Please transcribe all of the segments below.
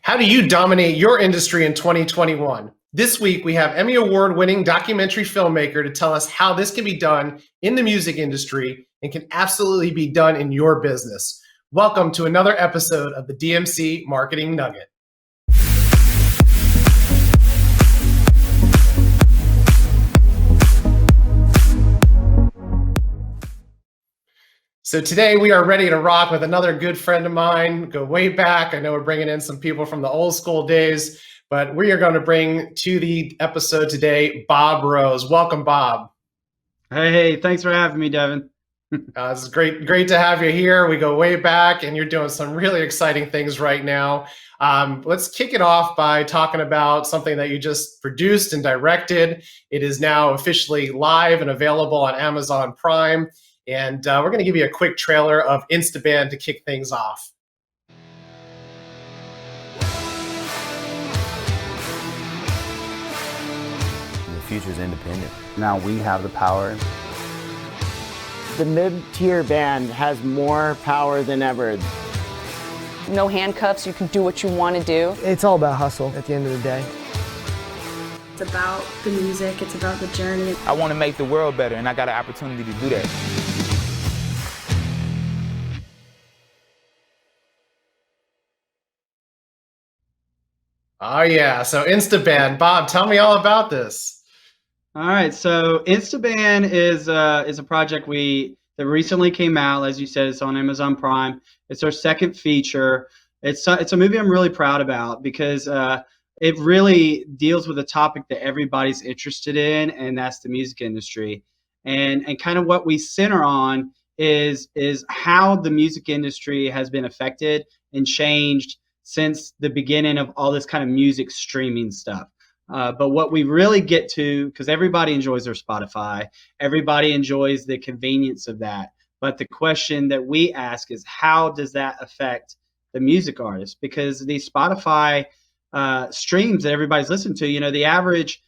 How do you dominate your industry in 2021? This week, we have Emmy Award-winning documentary filmmaker to tell us how this can be done in the music industry and can absolutely be done in your business. Welcome to another episode of the DMC Marketing Nugget. So today we are ready to rock with another good friend of mine. Go way back. I know we're bringing in some people from the old school days, but we are going to bring to the episode today, Bob Rose. Welcome, Bob. Hey, thanks for having me, Devin. It's great to have you here. We go way back and you're doing some really exciting things right now. Let's kick it off by talking about something that you just produced and directed. It is now officially live and available on Amazon Prime. And we're going to give you a quick trailer of InstaBAND to kick things off. The future is independent. Now we have the power. The mid-tier band has more power than ever. No handcuffs, you can do what you want to do. It's all about hustle at the end of the day. It's about the music, it's about the journey. I want to make the world better, and I got an opportunity to do that. Oh yeah, so InstaBAND. Bob, tell me all about this. All right, so InstaBAND is a project that recently came out. As you said, it's on Amazon Prime. It's our second feature. It's a movie I'm really proud about because it really deals with a topic that everybody's interested in, and that's the music industry. And kind of what we center on is how the music industry has been affected and changed since the beginning of all this kind of music streaming stuff. But what we really get to, because everybody enjoys their Spotify, everybody enjoys the convenience of that. But the question that we ask is, how does that affect the music artist? Because these Spotify streams that everybody's listening to, you know, the average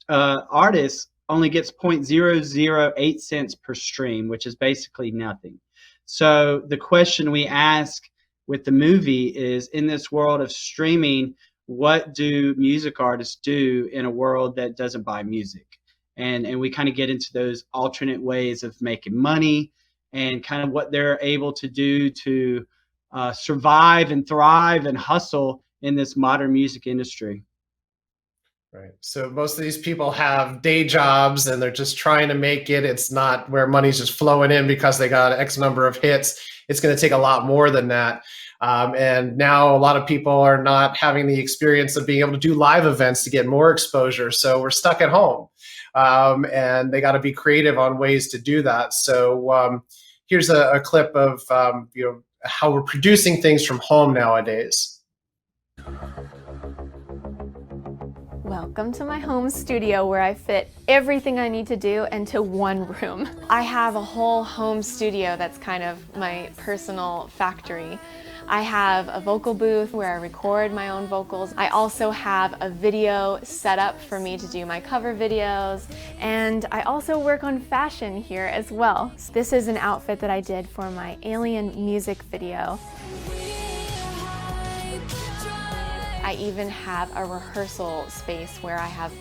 artist only gets 0.008 cents per stream, which is basically nothing. So the question we ask with the movie is, in this world of streaming, what do music artists do in a world that doesn't buy music? And we kind of get into those alternate ways of making money and kind of what they're able to do to survive and thrive and hustle in this modern music industry. Right. So most of these people have day jobs and they're just trying to make it. It's not where money's just flowing in because they got X number of hits. It's going to take a lot more than that. And now a lot of people are not having the experience of being able to do live events to get more exposure. So we're stuck at home and they got to be creative on ways to do that. So here's a clip of how we're producing things from home nowadays. Welcome to my home studio where I fit everything I need to do into one room. I have a whole home studio that's kind of my personal factory. I have a vocal booth where I record my own vocals. I also have a video set up for me to do my cover videos, and I also work on fashion here as well. This is an outfit that I did for my Alien music video. I even have a rehearsal space where I have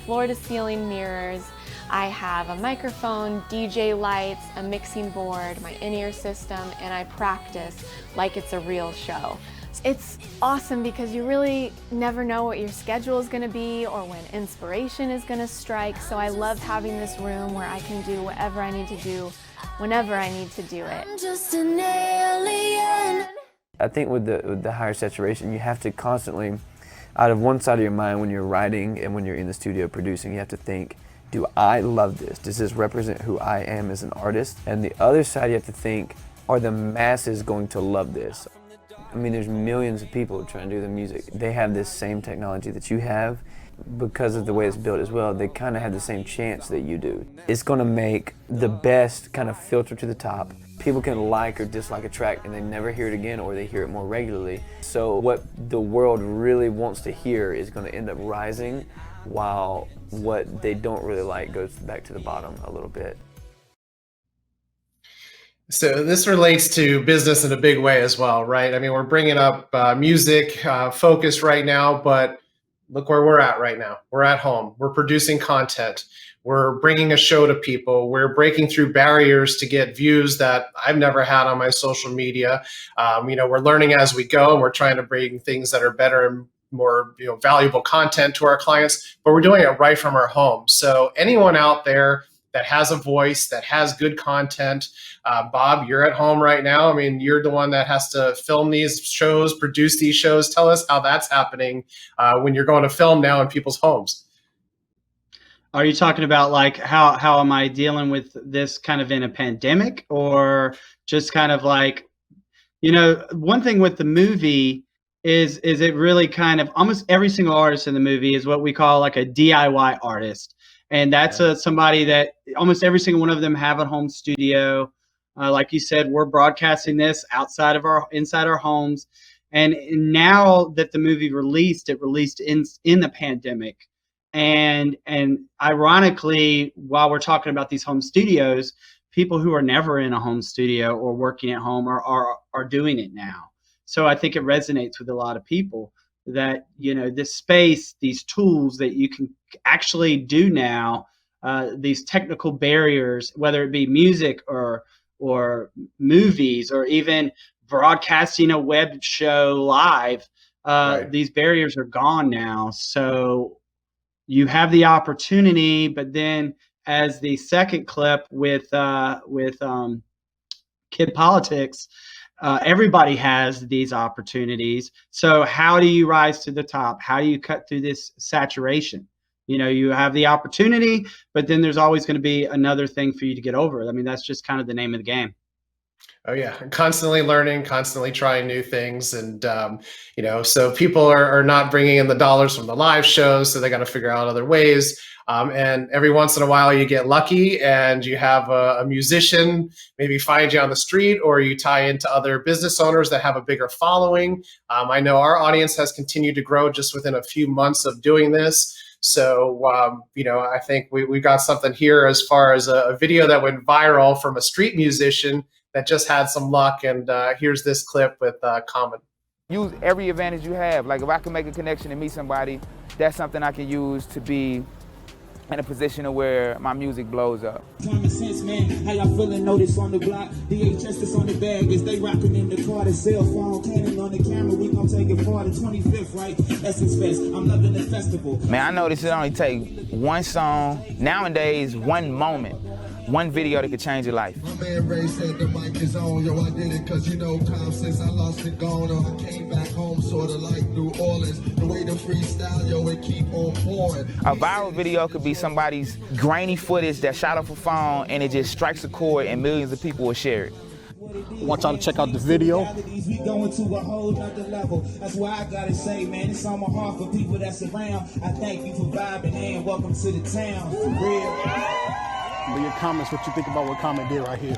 floor-to-ceiling mirrors. I have a microphone, DJ lights, a mixing board, my in-ear system, and I practice like it's a real show. It's awesome because you really never know what your schedule is going to be or when inspiration is going to strike. So I love having this room where I can do whatever I need to do whenever I need to do it. I'm just an alien. I think with the higher saturation, you have to constantly, out of one side of your mind when you're writing and when you're in the studio producing, you have to think, do I love this? Does this represent who I am as an artist? And the other side, you have to think, are the masses going to love this? I mean, there's millions of people trying to do the music. They have this same technology that you have. Because of the way it's built as well, they kind of have the same chance that you do. It's going to make the best kind of filter to the top. People can like or dislike a track and they never hear it again, or they hear it more regularly. So what the world really wants to hear is going to end up rising, while what they don't really like goes back to the bottom a little bit. So this relates to business in a big way as well, right? I mean, we're bringing up music focus right now, but look where we're at right now. We're at home. We're producing content. We're bringing a show to people. We're breaking through barriers to get views that I've never had on my social media. We're learning as we go, and we're trying to bring things that are better and more valuable content to our clients, but we're doing it right from our home. So anyone out there that has a voice, that has good content, Bob, you're at home right now. I mean, you're the one that has to film these shows, produce these shows. Tell us how that's happening when you're going to film now in people's homes. Are you talking about like how am I dealing with this kind of in a pandemic, or just kind of like, one thing with the movie is it really kind of almost every single artist in the movie is what we call like a DIY artist. And that's somebody that almost every single one of them have a home studio. Like you said, we're broadcasting this inside our homes. And now that the movie released, it released in the pandemic. And ironically, while we're talking about these home studios, people who are never in a home studio or working at home are doing it now. So I think it resonates with a lot of people that, this space, these tools that you can actually do now, these technical barriers, whether it be music or movies or even broadcasting a web show live, Right. These barriers are gone now. So you have the opportunity, but then as the second clip with Kid Politics, everybody has these opportunities. So how do you rise to the top? How do you cut through this saturation? You have the opportunity, but then there's always going to be another thing for you to get over. I mean, that's just kind of the name of the game. Oh yeah, constantly learning, constantly trying new things, and so people are not bringing in the dollars from the live shows, so they got to figure out other ways. And every once in a while, you get lucky, and you have a musician maybe find you on the street, or you tie into other business owners that have a bigger following. I know our audience has continued to grow just within a few months of doing this. So, I think we got something here as far as a video that went viral from a street musician that just had some luck. And here's this clip with Common. Use every advantage you have. Like if I can make a connection and meet somebody, that's something I can use to be in a position of where my music blows up. Common sense, man. How y'all feeling? Notice on the block. DHS that's on the bag. Is they rocking in the car? The cell phone, Canon on the camera. We gon' take it for the 25th, right? Essence Fest. I'm loving the festival. Man, I noticed it only take one song. Nowadays, one moment. One video that could change your life. My man Ray said the mic is on, yo, I did it cause time since I lost it gone, or I came back home sorta like New Orleans. The way to freestyle, yo, it keep on pouring. A viral video could be somebody's grainy footage that shot off a phone and it just strikes a chord and millions of people will share it. I want y'all to check out the video. We going to a whole nother level. That's why I gotta say, man, it's on my heart for people that's around. I thank you for vibing and welcome to the town. For real. Leave your comments what you think about what Common did right here.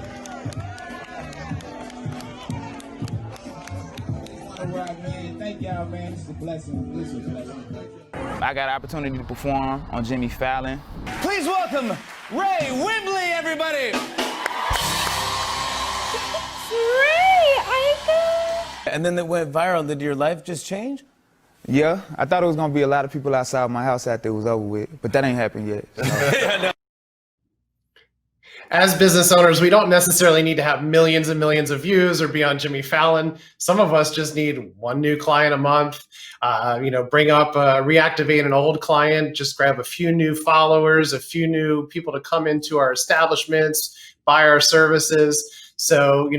All right, man. Thank y'all, man. This is a blessing. This is a blessing. I got an opportunity to perform on Jimmy Fallon. Please welcome Ray Wembley, everybody. And then it went viral. Did your life just change? Yeah, I thought it was gonna be a lot of people outside my house after it was over with, but that ain't happened yet. So. As business owners, we don't necessarily need to have millions and millions of views or be on Jimmy Fallon. Some of us just need one new client a month, bring up, reactivate an old client, just grab a few new followers, a few new people to come into our establishments, buy our services. So,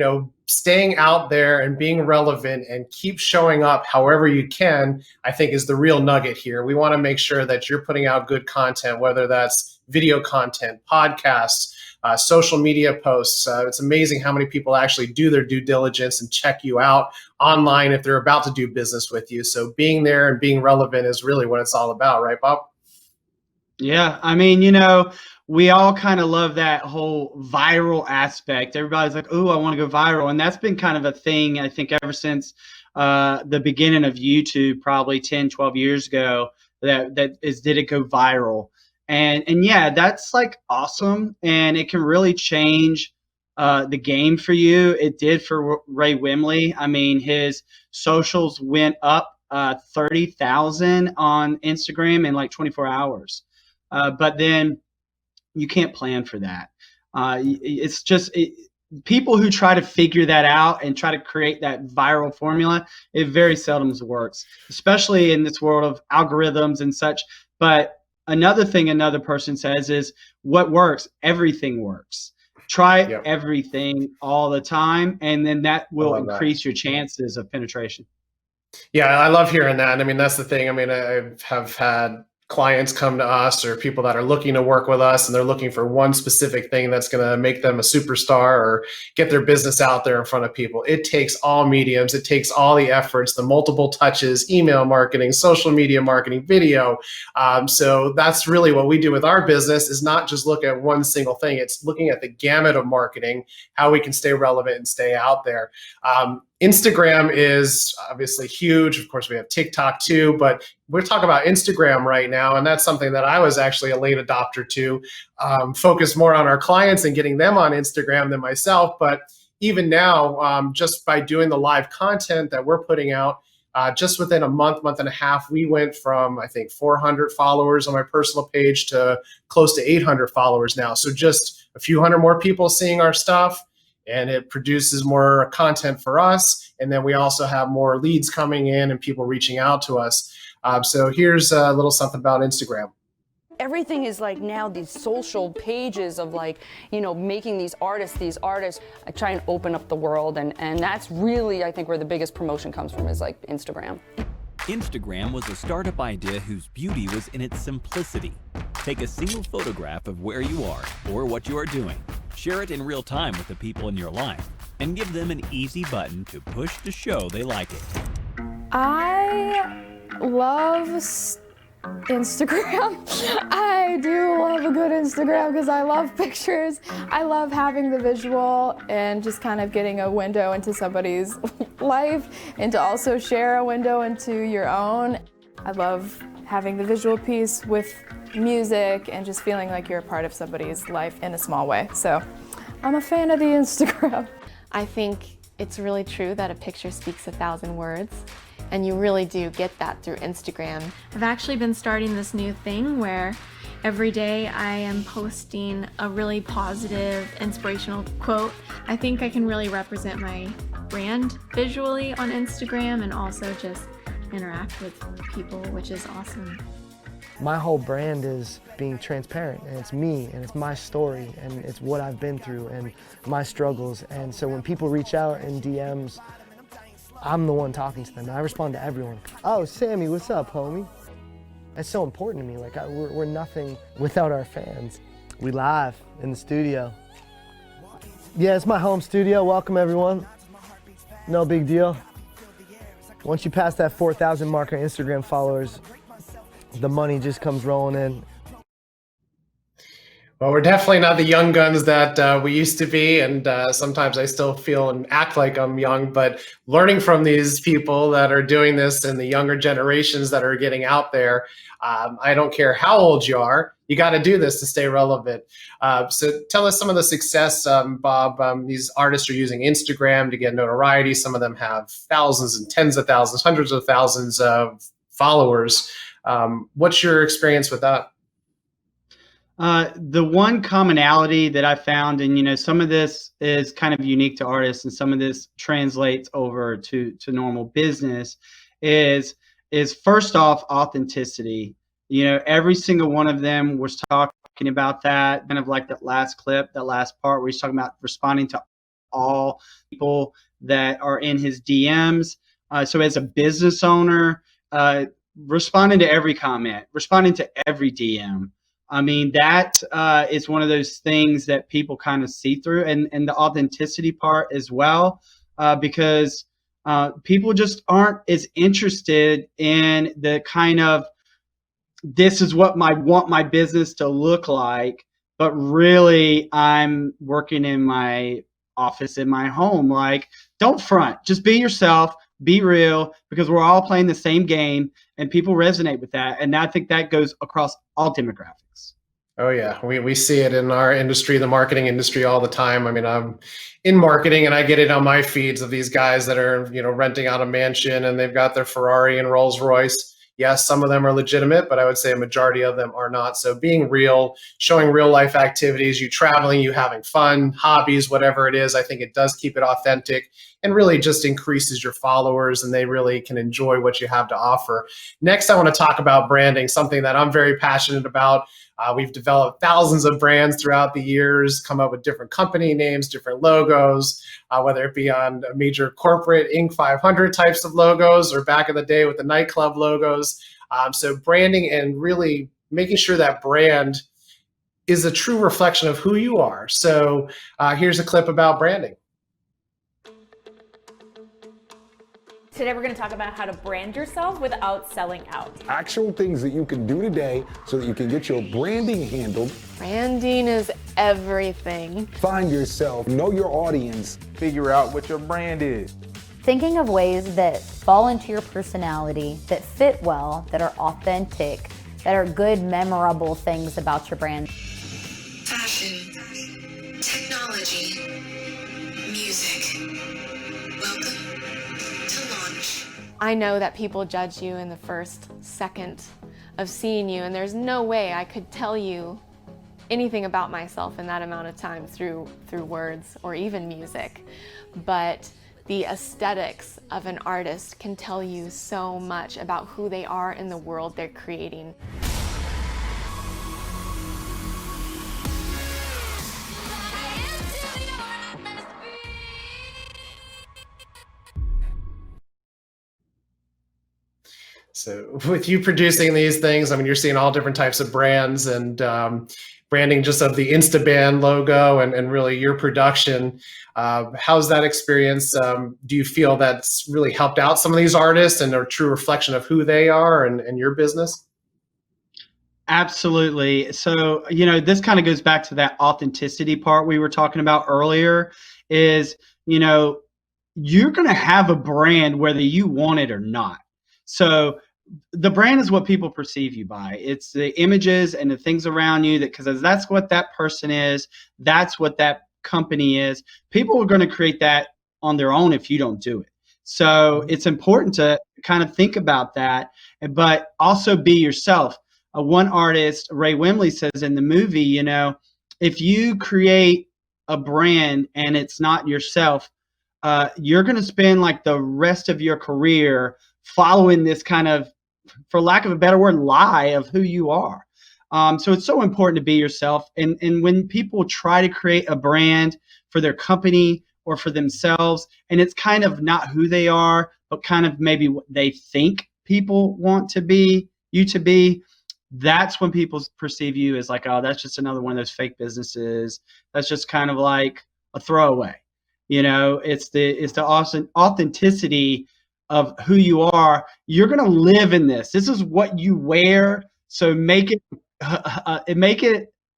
staying out there and being relevant and keep showing up however you can, I think is the real nugget here. We want to make sure that you're putting out good content, whether that's video content, podcasts, social media posts. It's amazing how many people actually do their due diligence and check you out online if they're about to do business with you. So being there and being relevant is really what it's all about, right, Bob? Yeah, I mean, we all kind of love that whole viral aspect. Everybody's like, "Oh, I want to go viral," and that's been kind of a thing, I think, ever since the beginning of YouTube, probably 10, 12 years ago. Did it go viral? And yeah, that's like awesome, and it can really change the game for you. It did for Ray Wimley. I mean, his socials went up 30,000 on Instagram in like 24 hours. But then you can't plan for that. It's just people who try to figure that out and try to create that viral formula, it very seldom works, especially in this world of algorithms and such. But another thing another person says is, what works? Everything works. Try everything all the time, and then that will increase your chances of penetration. Yeah, I love hearing that. I mean, that's the thing. I mean, I have had clients come to us, or people that are looking to work with us, and they're looking for one specific thing that's going to make them a superstar or get their business out there in front of people. It takes all mediums. It takes all the efforts, the multiple touches, email marketing, social media marketing, video. So that's really what we do with our business, is not just look at one single thing. It's looking at the gamut of marketing, how we can stay relevant and stay out there. Instagram is obviously huge. Of course, we have TikTok too, but we're talking about Instagram right now. And that's something that I was actually a late adopter to, focus more on our clients and getting them on Instagram than myself. But even now, just by doing the live content that we're putting out, just within a month and a half, we went from, I think, 400 followers on my personal page to close to 800 followers now. So just a few hundred more people seeing our stuff, and it produces more content for us. And then we also have more leads coming in and people reaching out to us. So here's a little something about Instagram. Everything is like now these social pages of like, you know, making these artists. I try and open up the world, and that's really, I think, where the biggest promotion comes from, is like Instagram. Instagram was a startup idea whose beauty was in its simplicity. Take a single photograph of where you are or what you are doing, share it in real time with the people in your life, and give them an easy button to push to show they like it. I love Instagram. I do love a good Instagram because I love pictures. I love having the visual and just kind of getting a window into somebody's life, and to also share a window into your own. I love having the visual piece with music and just feeling like you're a part of somebody's life in a small way. So I'm a fan of the Instagram. I think it's really true that a picture speaks 1,000 words. And you really do get that through Instagram. I've actually been starting this new thing where every day I am posting a really positive, inspirational quote. I think I can really represent my brand visually on Instagram and also just interact with people, which is awesome. My whole brand is being transparent, and it's me, and it's my story, and it's what I've been through and my struggles. And so when people reach out in DMs, I'm the one talking to them, and I respond to everyone. Oh, Sammy, what's up, homie? That's so important to me. Like, we're nothing without our fans. We live in the studio. Yeah, it's my home studio. Welcome, everyone. No big deal. Once you pass that 4,000 mark on Instagram followers, the money just comes rolling in. Well, we're definitely not the young guns that we used to be, and sometimes I still feel and act like I'm young, but learning from these people that are doing this and the younger generations that are getting out there, I don't care how old you are, you got to do this to stay relevant. So tell us some of the success, Bob. These artists are using Instagram to get notoriety. Some of them have thousands and tens of thousands, hundreds of thousands of followers. What's your experience with that? The one commonality that I found, and you know, some of this is kind of unique to artists and some of this translates over to normal business, is first off, authenticity. You know, every single one of them was talking about that, kind of like that last clip, that last part where he's talking about responding to all people that are in his DMs. So as a business owner, responding to every comment, responding to every DM. I mean, that is one of those things that people kind of see through, and the authenticity part as well, because people just aren't as interested in the kind of, this is what I want my business to look like, but really I'm working in my office in my home. Like, don't front, just be yourself, be real, because we're all playing the same game and people resonate with that. And I think that goes across all demographics. Oh yeah, we see it in our industry, the marketing industry, all the time. I mean, I'm in marketing and I get it on my feeds of these guys that are, renting out a mansion and they've got their Ferrari and Rolls Royce. Yes, some of them are legitimate, but I would say a majority of them are not. So being real, showing real life activities, you traveling, you having fun, hobbies, whatever it is, I think it does keep it authentic and really just increases your followers and they really can enjoy what you have to offer. Next, I want to talk about branding, something that I'm very passionate about. We've developed thousands of brands throughout the years, come up with different company names, different logos, whether it be on major corporate Inc. 500 types of logos or back in the day with the nightclub logos. So branding and really making sure that brand is a true reflection of who you are. So here's a clip about branding. Today we're going to talk about how to brand yourself without selling out. Actual things that you can do today so that you can get your branding handled. Branding is everything. Find yourself, know your audience. Figure out what your brand is. Thinking of ways that fall into your personality, that fit well, that are authentic, that are good, memorable things about your brand. Fashion, technology, music. Welcome to launch. I know that people judge you in the first second of seeing you, and there's no way I could tell you anything about myself in that amount of time through words or even music. But the aesthetics of an artist can tell you so much about who they are in the world they're creating. So with you producing these things, I mean, you're seeing all different types of brands and branding just of the InstaBAND logo and really your production. How's that experience? Do you feel that's really helped out some of these artists and a true reflection of who they are and your business? Absolutely. So, this kind of goes back to that authenticity part we were talking about earlier is, you're going to have a brand whether you want it or not. So the brand is what people perceive you by. It's the images and the things around you because that's what that person is. That's what that company is. People are going to create that on their own if you don't do it. So it's important to kind of think about that, but also be yourself. One artist, Ray Wimley, says in the movie, if you create a brand and it's not yourself, you're going to spend like the rest of your career following this kind of, for lack of a better word, lie of who you are. So it's so important to be yourself. And when people try to create a brand for their company or for themselves, and it's kind of not who they are, but kind of maybe what they think people want you to be, that's when people perceive you as like, oh, that's just another one of those fake businesses. That's just kind of like a throwaway. It's the authenticity of who you are. You're going to live in this. This is what you wear. So make it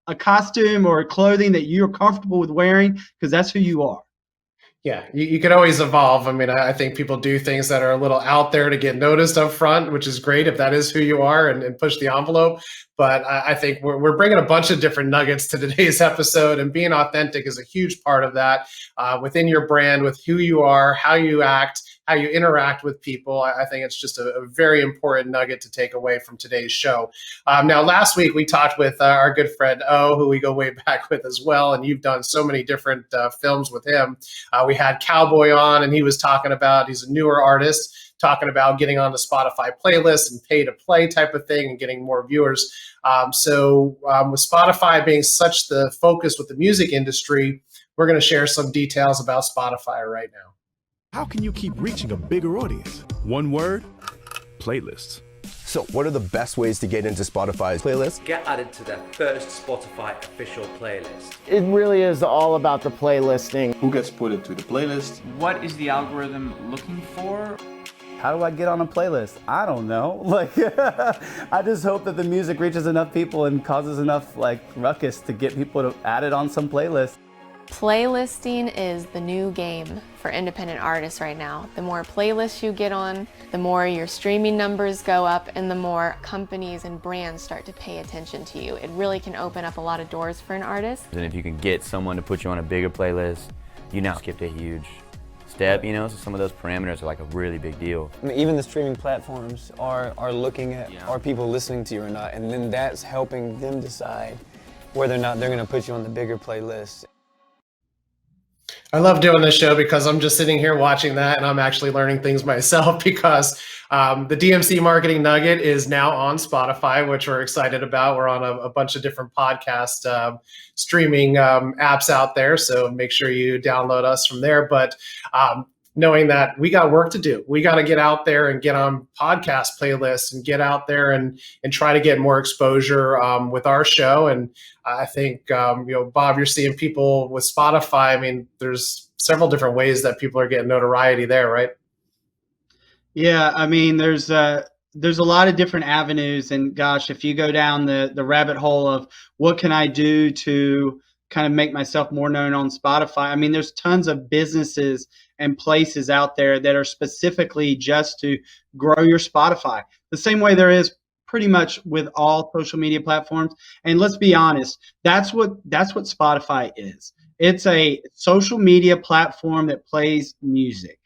a costume or clothing that you're comfortable with wearing because that's who you are. Yeah, you can always evolve. I mean, I think people do things that are a little out there to get noticed up front, which is great if that is who you are and push the envelope. But I think we're bringing a bunch of different nuggets to today's episode, and being authentic is a huge part of that within your brand, with who you are, how you act, how you interact with people. I think it's just a very important nugget to take away from today's show. Now, last week we talked with our good friend O, who we go way back with as well, and you've done so many different films with him. We had Cowboy on, and he was talking about, he's a newer artist, talking about getting on the Spotify playlist and pay to play type of thing and getting more viewers. So with Spotify being such the focus with the music industry, we're going to share some details about Spotify right now. How can you keep reaching a bigger audience? One word: playlists. So what are the best ways to get into Spotify's playlist? Get added to their first Spotify official playlist. It really is all about the playlisting. Who gets put into the playlist? What is the algorithm looking for? How do I get on a playlist? I don't know. I just hope that the music reaches enough people and causes enough ruckus to get people to add it on some playlist. Playlisting is the new game for independent artists right now. The more playlists you get on, the more your streaming numbers go up, and the more companies and brands start to pay attention to you. It really can open up a lot of doors for an artist. And if you can get someone to put you on a bigger playlist, you now skipped a huge step, you know, so some of those parameters are like a really big deal. I mean, even the streaming platforms are looking at, are people listening to you or not, and then that's helping them decide whether or not they're gonna put you on the bigger playlist. I love doing this show because I'm just sitting here watching that and I'm actually learning things myself because the DMC Marketing Nugget is now on Spotify, which we're excited about. We're on a bunch of different podcast streaming apps out there, so make sure you download us from there. But knowing that we got work to do, we got to get out there and get on podcast playlists and get out there and try to get more exposure with our show. And I think, Bob, you're seeing people with Spotify. I mean, there's several different ways that people are getting notoriety there, right? Yeah, I mean, there's a lot of different avenues, and gosh, if you go down the rabbit hole of what can I do to kind of make myself more known on Spotify, I mean, there's tons of businesses and places out there that are specifically just to grow your Spotify. The same way there is pretty much with all social media platforms. And let's be honest, that's what Spotify is. It's a social media platform that plays music.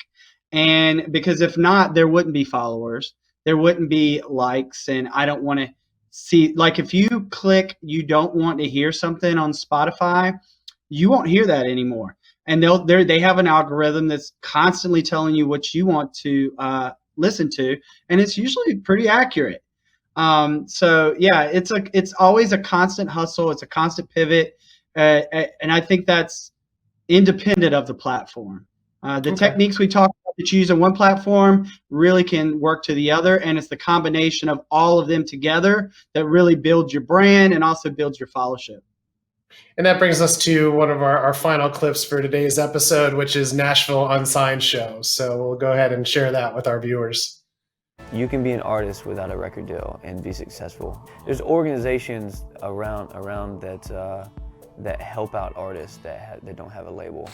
And because if not, there wouldn't be followers, there wouldn't be likes, and I don't want to see, like, if you click you don't want to hear something on Spotify, you won't hear that anymore. And they have an algorithm that's constantly telling you what you want to listen to, and it's usually pretty accurate. So yeah, it's always a constant hustle. It's a constant pivot, and I think that's independent of the platform. The techniques we talk about that you use on one platform really can work to the other, and it's the combination of all of them together that really builds your brand and also builds your followership. And that brings us to one of our final clips for today's episode, which is Nashville Unsigned show. So we'll go ahead and share that with our viewers. You can be an artist without a record deal and be successful. There's organizations around that help out artists that don't have a label.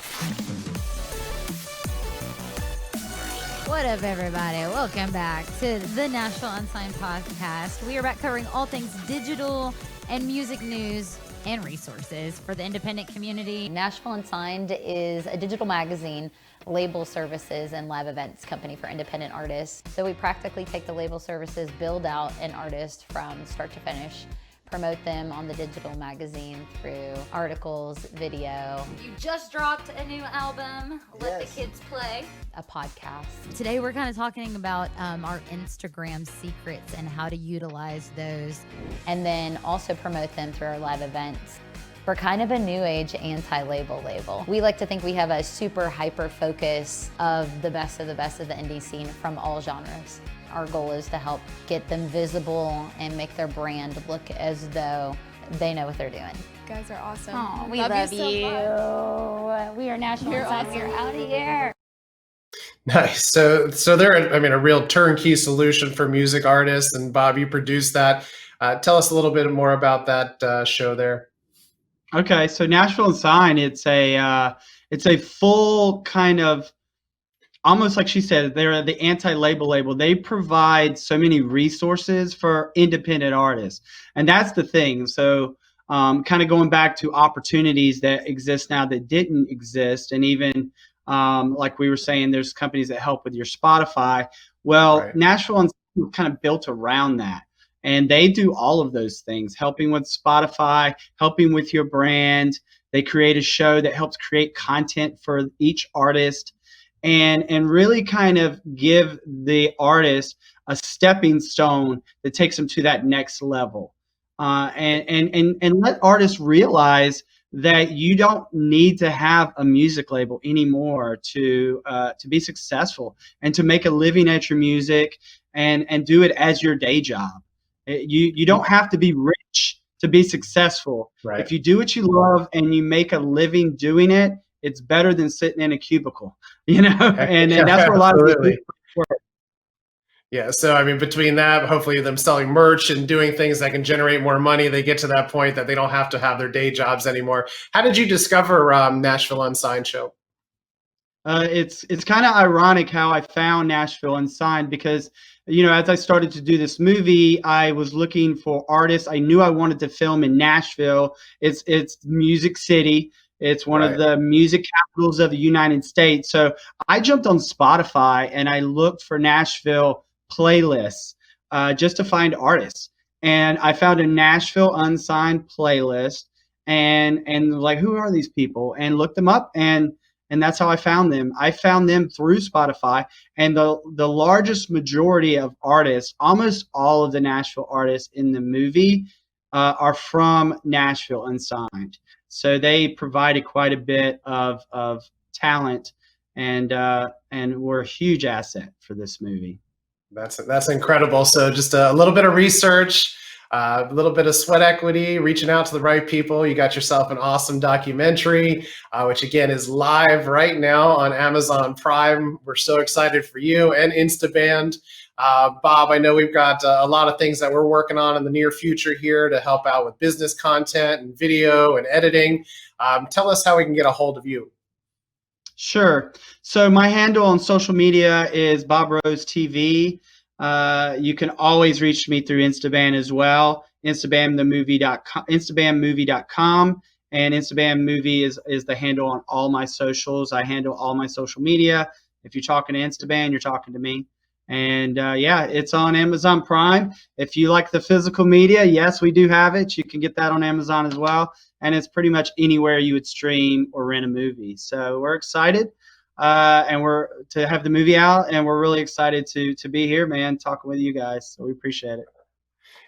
What up, everybody? Welcome back to the Nashville Unsigned podcast. We are back covering all things digital and music news and resources for the independent community. Nashville Unsigned is a digital magazine, label services, and live events company for independent artists. So we practically take the label services, build out an artist from start to finish, promote them on the digital magazine through articles, video. You just dropped a new album, Let the Kids Play. A podcast. Today we're kind of talking about our Instagram secrets and how to utilize those. And then also promote them through our live events. We're kind of a new age anti-label label. We like to think we have a super hyper focus of the best of the indie scene from all genres. Our goal is to help get them visible and make their brand look as though they know what they're doing. You guys are awesome. Oh, we love you. We are Nashville Unsigned. Awesome. We're out of here. Nice. So they're, a real turnkey solution for music artists. And Bob, you produced that. Tell us a little bit more about that show there. Okay, so Nashville Unsigned, it's a full kind of, almost like she said, they're the anti-label label. They provide so many resources for independent artists, and that's the thing. So kind of going back to opportunities that exist now that didn't exist, and even like we were saying, there's companies that help with your Spotify. Well, right. Nashville Unsigned kind of built around that. And they do all of those things, helping with Spotify, helping with your brand. They create a show that helps create content for each artist and really kind of give the artist a stepping stone that takes them to that next level. And let artists realize that you don't need to have a music label anymore to be successful and to make a living at your music and do it as your day job. You don't have to be rich to be successful. Right. If you do what you love and you make a living doing it, it's better than sitting in a cubicle, and that's where a lot of people work. Yeah, so I mean, between that, hopefully them selling merch and doing things that can generate more money, they get to that point that they don't have to have their day jobs anymore. How did you discover Nashville Unsigned show? It's kind of ironic how I found Nashville Unsigned because, as I started to do this movie, I was looking for artists. I knew I wanted to film in Nashville. It's Music City. It's one of the music capitals of the United States. So I jumped on Spotify and I looked for Nashville playlists just to find artists. And I found a Nashville Unsigned playlist and like, who are these people? And looked them up and that's how I found them. I found them through Spotify, and the largest majority of artists, almost all of the Nashville artists in the movie, are from Nashville Unsigned. So they provided quite a bit of talent, and were a huge asset for this movie. That's incredible. So just a little bit of research, a little bit of sweat equity, reaching out to the right people. You got yourself an awesome documentary, which again is live right now on Amazon Prime. We're so excited for you and InstaBAND. Bob, I know we've got a lot of things that we're working on in the near future here to help out with business content and video and editing. Tell us how we can get a hold of you. Sure. So my handle on social media is Bob Rose TV. You can always reach me through InstaBAND as well. InstaBANDmovie.com, and InstaBAND Movie is the handle on all my socials. I handle all my social media. If you're talking to InstaBAND, you're talking to me. And yeah, it's on Amazon Prime. If you like the physical media, yes, we do have it. You can get that on Amazon as well. And it's pretty much anywhere you would stream or rent a movie. So we're excited. And we're to have the movie out, and we're really excited to be here, man, talking with you guys. So we appreciate it.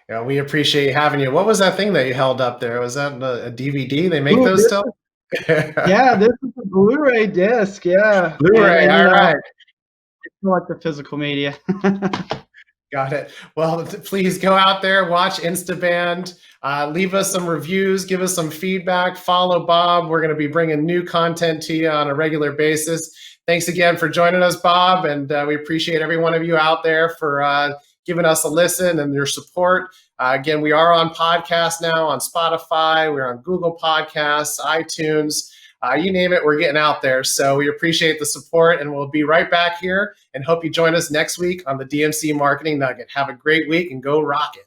Yeah, we appreciate having you. What was that thing that you held up there? Was that a DVD? They make those still? Yeah, this is a Blu-ray disc. Yeah, Blu-ray. All right. It's like the physical media. Got it. Well, please go out there, watch InstaBAND, leave us some reviews, give us some feedback, follow Bob. We're going to be bringing new content to you on a regular basis. Thanks again for joining us, Bob, and we appreciate every one of you out there for giving us a listen and your support. Again, we are on podcast now on Spotify. We're on Google Podcasts, iTunes. You name it, we're getting out there. So we appreciate the support, and we'll be right back here and hope you join us next week on the DMC Marketing Nugget. Have a great week and go rock it.